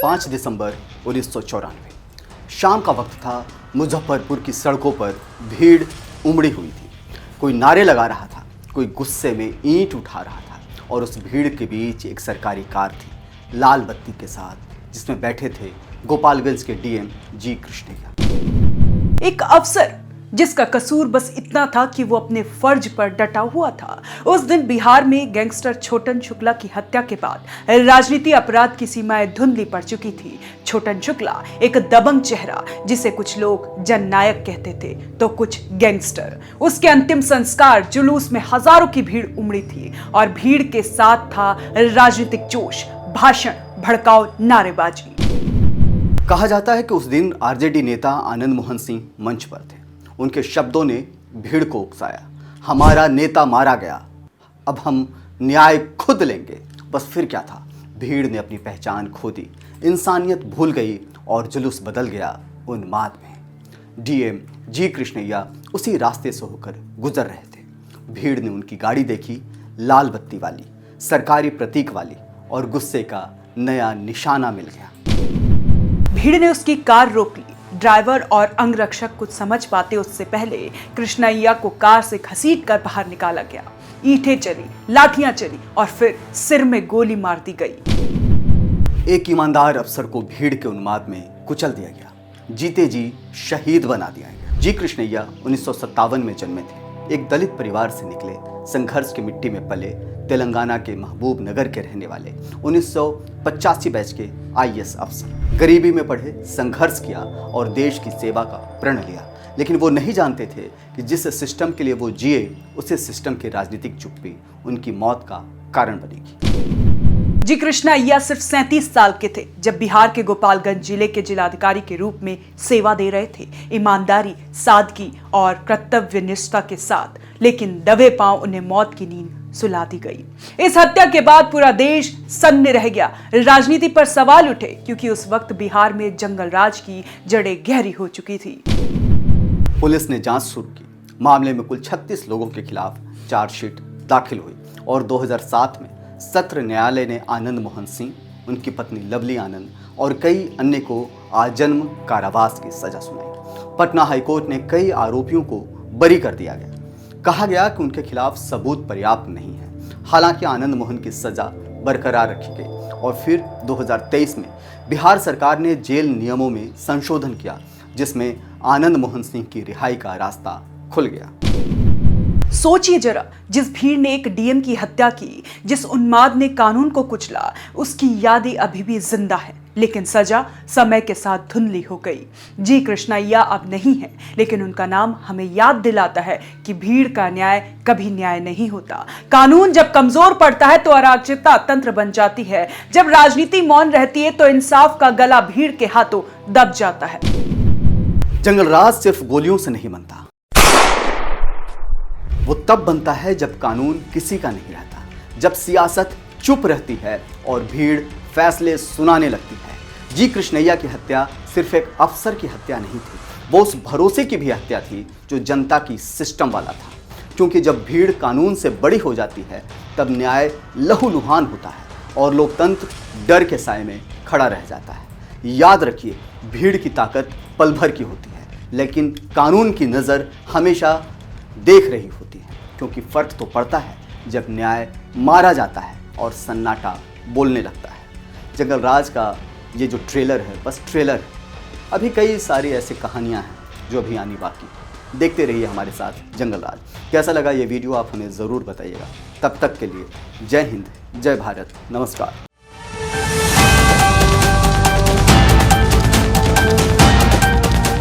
5 दिसंबर 1994 शाम का वक्त था। मुजफ्फरपुर की सड़कों पर भीड़ उमड़ी हुई थी। कोई नारे लगा रहा था, कोई गुस्से में ईंट उठा रहा था और उस भीड़ के बीच एक सरकारी कार थी लाल बत्ती के साथ, जिसमें बैठे थे गोपालगंज के डीएम जी कृष्णैया। एक अफसर जिसका कसूर बस इतना था कि वो अपने फर्ज पर डटा हुआ था। उस दिन बिहार में गैंगस्टर छोटन शुक्ला की हत्या के बाद राजनीति अपराध की सीमाएं धुंधली पड़ चुकी थी। छोटन शुक्ला एक दबंग चेहरा, जिसे कुछ लोग जननायक कहते थे तो कुछ गैंगस्टर। उसके अंतिम संस्कार जुलूस में हजारों की भीड़ उमड़ी थी और भीड़ के साथ था राजनीतिक जोश, भाषण, भड़काऊ, नारेबाजी। कहा जाता है कि उस दिन आरजेडी नेता आनंद मोहन सिंह मंच पर थे। उनके शब्दों ने भीड़ को उकसाया। हमारा नेता मारा गया, अब हम न्याय खुद लेंगे। बस फिर क्या था, भीड़ ने अपनी पहचान खो दी, इंसानियत भूल गई और जुलूस बदल गया उन्माद में। डीएम जी कृष्णैया उसी रास्ते से होकर गुजर रहे थे। भीड़ ने उनकी गाड़ी देखी, लाल बत्ती वाली, सरकारी प्रतीक वाली, और गुस्से का नया निशाना मिल गया। भीड़ ने उसकी कार रोक ली। ड्राइवर और अंगरक्षक कुछ समझ पाते उससे पहले कृष्णैया को कार से घसीट कर बाहर निकाला गया। ईंटें चली, लाठियां चली और फिर सिर में गोली मार दी गई। एक ईमानदार अफसर को भीड़ के उन्माद में कुचल दिया गया, जीते जी शहीद बना दिया गया। जी कृष्णैया 1957 में जन्मे थे। एक दलित परिवार से निकले, संघर्ष की मिट्टी में पले, तेलंगाना के महबूब नगर के रहने वाले 1985 बैच के आईएएस अफसर। गरीबी में पढ़े, संघर्ष किया और देश की सेवा का प्रण लिया। लेकिन वो नहीं जानते थे कि जिस सिस्टम के लिए वो जिए, उसी सिस्टम की राजनीतिक चुप्पी उनकी मौत का कारण बनेगी। जी कृष्णैया सिर्फ 37 साल के थे जब बिहार के गोपालगंज जिले के जिलाधिकारी के रूप में सेवा दे रहे थे, ईमानदारी, सादगी और कर्तव्यनिष्ठा के साथ। लेकिन दबे पांव उन्हें मौत की नींद सुला दी गई। इस हत्या के बाद पूरा देश सन्न रह गया। राजनीति पर सवाल उठे क्योंकि उस वक्त बिहार में जंगल राज की जड़ें गहरी हो चुकी थी। पुलिस ने जांच शुरू की। मामले में कुल 36 लोगों के खिलाफ चार्जशीट दाखिल हुई और 2007 में सत्र न्यायालय ने आनंद मोहन सिंह, उनकी पत्नी लवली आनंद और कई अन्य को आजन्म कारावास की सजा सुनाई। पटना हाईकोर्ट ने कई आरोपियों को बरी कर दिया गया। कहा गया कि उनके खिलाफ सबूत पर्याप्त नहीं है। हालांकि आनंद मोहन की सजा बरकरार रखी गई और फिर 2023 में बिहार सरकार ने जेल नियमों में संशोधन किया, जिसमें आनंद मोहन सिंह की रिहाई का रास्ता खुल गया। सोचिए जरा, जिस भीड़ ने एक डीएम की हत्या की, जिस उन्माद ने कानून को कुचला, उसकी यादें अभी भी जिंदा है। लेकिन सजा समय के साथ धुंधली हो गई। जी कृष्णैया अब नहीं है, लेकिन उनका नाम हमें याद दिलाता है कि भीड़ का न्याय कभी न्याय नहीं होता। कानून जब कमजोर पड़ता है तो अराजकता तंत्र बन जाती है। जब राजनीति मौन रहती है तो इंसाफ का गला भीड़ के हाथों दब जाता है। जंगल राज सिर्फ गोलियों से नहीं बनता, वो तब बनता है जब कानून किसी का नहीं रहता, जब सियासत चुप रहती है और भीड़ फैसले सुनाने लगती है। जी कृष्णैया की हत्या सिर्फ एक अफसर की हत्या नहीं थी, वो उस भरोसे की भी हत्या थी जो जनता की सिस्टम वाला था। क्योंकि जब भीड़ कानून से बड़ी हो जाती है तब न्याय लहूलुहान होता है और लोकतंत्र डर के साए में खड़ा रह जाता है। याद रखिए, भीड़ की ताकत पल भर की होती है, लेकिन कानून की नज़र हमेशा देख रही होती है। क्योंकि फर्क तो पड़ता है जब न्याय मारा जाता है और सन्नाटा बोलने लगता है। जंगल राज का ये जो ट्रेलर है, बस ट्रेलर है। अभी कई सारी ऐसी कहानियां हैं जो अभी आनी बाकी। देखते रहिए हमारे साथ जंगल राज। कैसा लगा ये वीडियो आप हमें ज़रूर बताइएगा। तब तक के लिए जय हिंद, जय भारत, नमस्कार।